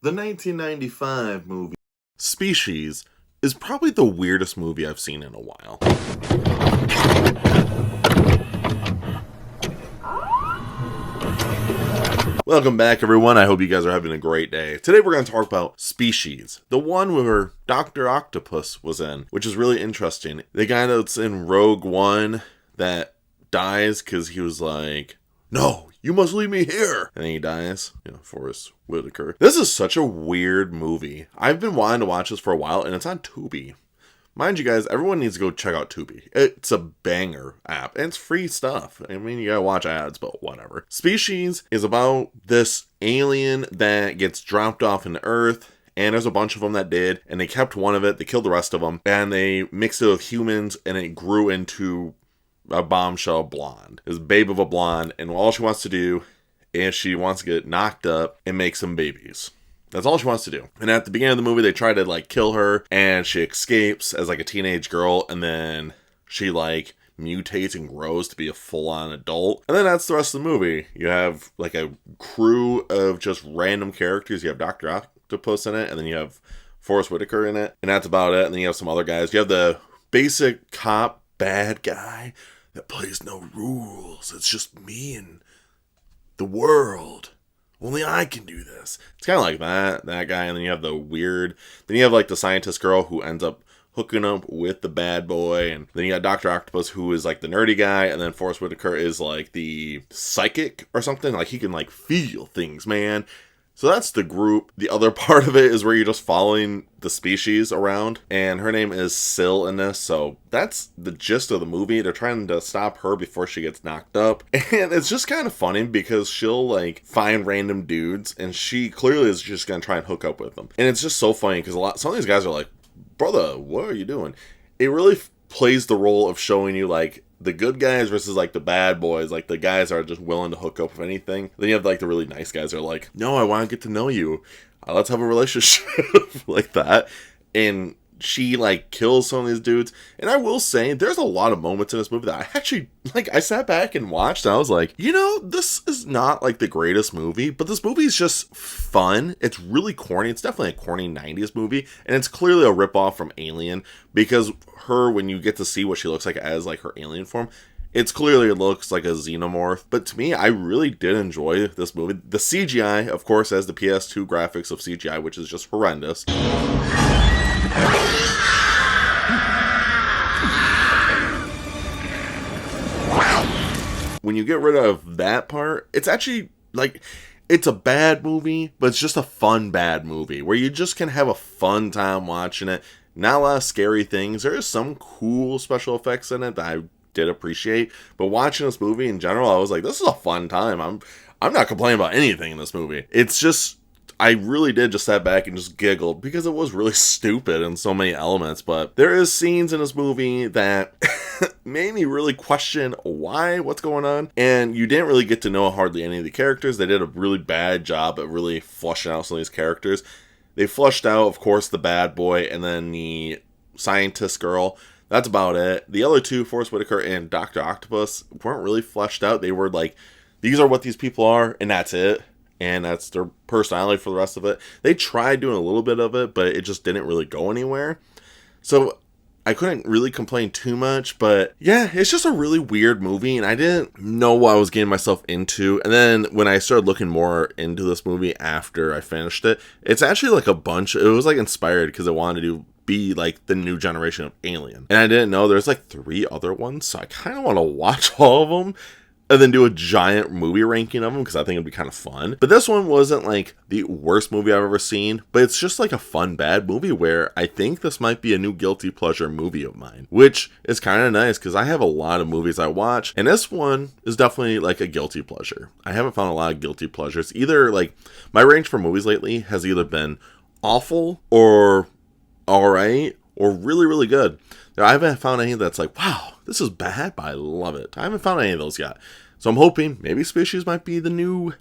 The 1995 movie Species is probably the weirdest movie I've seen in a while. Welcome back, everyone. I hope you guys are having a great day. Today we're going to talk about Species, the one where Dr. Octopus was in, which is really interesting. The guy that's in Rogue One that dies because he was like, "No, you must leave me here," and then he dies. Forrest Whitaker. This is such a weird movie. I've been wanting to watch this for a while, and it's on Tubi. Mind you guys, everyone needs to go check out Tubi. It's a banger app, and it's free stuff. I mean, you gotta watch ads, but whatever. Species is about this alien that gets dropped off in Earth, and there's a bunch of them that did, and they kept one of it, they killed the rest of them, and they mixed it with humans, and it grew into a bombshell blonde. This babe of a blonde, and all she wants to do is she wants to get knocked up and make some babies. That's all she wants to do. And at the beginning of the movie, they try to kill her, and she escapes as a teenage girl, and then she mutates and grows to be a full-on adult. And then that's the rest of the movie. You have a crew of just random characters. You have Dr. Octopus in it, and then you have Forrest Whitaker in it, and that's about it. And then you have some other guys. You have the basic cop bad guy that plays no rules. It's just me and the world. Only I can do this. It's kind of like that guy, and then you have then you have the scientist girl who ends up hooking up with the bad boy, and then you got Dr. Octopus who is the nerdy guy, and then Forrest Whitaker is the psychic or something. He can feel things, man. So that's the group. The other part of it is where you're just following the species around, and her name is Syl in this, so that's the gist of the movie. They're trying to stop her before she gets knocked up, and it's just kind of funny because she'll find random dudes, and she clearly is just gonna try and hook up with them. And it's just so funny because some of these guys are like, "Brother, what are you doing?" It really plays the role of showing you the good guys versus the bad boys, the guys are just willing to hook up with anything. Then you have the really nice guys that are like, "No, I want to get to know you. Let's have a relationship," like that. And she kills some of these dudes. And I will say, there's a lot of moments in this movie that I actually I sat back and watched, and I was like, this is not the greatest movie, but this movie is just fun. It's really corny. It's definitely a corny 90s movie, and it's clearly a ripoff from Alien, because when you get to see what she looks like as her alien form, it's clearly looks like a xenomorph. But to me, I really did enjoy this movie. The CGI, of course, has the PS2 graphics of CGI, which is just horrendous. When you get rid of that part, it's actually it's a bad movie, but it's just a fun bad movie where you just can have a fun time watching it. Not a lot of scary things. There is some cool special effects in it that I did appreciate, but watching this movie in general, I was like, this is a fun time. I'm not complaining about anything in this movie. It's just, I really did just sat back and just giggled because it was really stupid in so many elements. But there is scenes in this movie that made me really question what's going on. And you didn't really get to know hardly any of the characters. They did a really bad job at really fleshing out some of these characters. They flushed out, of course, the bad boy and then the scientist girl. That's about it. The other two, Forrest Whitaker and Dr. Octopus, weren't really fleshed out. They were these are what these people are, and that's it. And that's their personality for the rest of it. They tried doing a little bit of it, but it just didn't really go anywhere. So I couldn't really complain too much, but yeah, it's just a really weird movie, and I didn't know what I was getting myself into. And then when I started looking more into this movie after I finished it, it's actually a bunch. It was inspired because I wanted to be the new generation of Alien. And I didn't know there's 3 other ones, so I kind of want to watch all of them and then do a giant movie ranking of them because I think it'd be kind of fun. But this one wasn't the worst movie I've ever seen, but it's just a fun bad movie where I think this might be a new guilty pleasure movie of mine, which is kind of nice because I have a lot of movies I watch, and this one is definitely a guilty pleasure. I haven't found a lot of guilty pleasures. Either my range for movies lately has either been awful or alright or really, really good. I haven't found any that's wow, this is bad, but I love it. I haven't found any of those yet. So I'm hoping maybe Species might be the new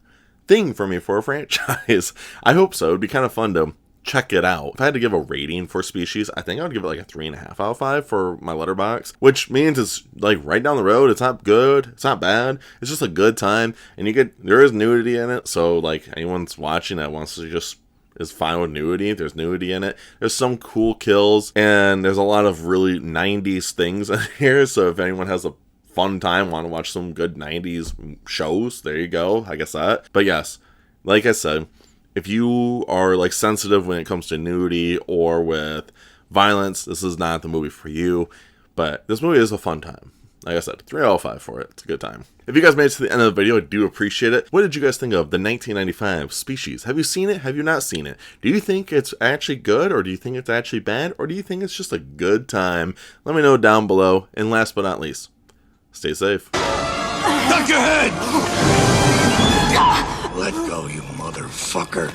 thing for me for a franchise. I hope so. It'd be kind of fun to check it out. If I had to give a rating for Species, I think I would give it a 3.5 out of 5 for my Letterboxd, which means it's right down the road. It's not good. It's not bad. It's just a good time. And there is nudity in it. So anyone's watching that wants to just is fine with nudity. There's nudity in it. There's some cool kills, and there's a lot of really 90s things in here. So if anyone has a fun time, want to watch some good 90s shows, there you go. I guess that. But yes, like I said, if you are like sensitive when it comes to nudity or with violence, this is not the movie for you. But this movie is a fun time. Like I said, 3 out of 5 for it. It's a good time. If you guys made it to the end of the video, I do appreciate it. What did you guys think of the 1995 Species? Have you seen it? Have you not seen it? Do you think it's actually good, or do you think it's actually bad, or do you think it's just a good time? Let me know down below. And last but not least, stay safe. Duck your head! Let go, you motherfucker.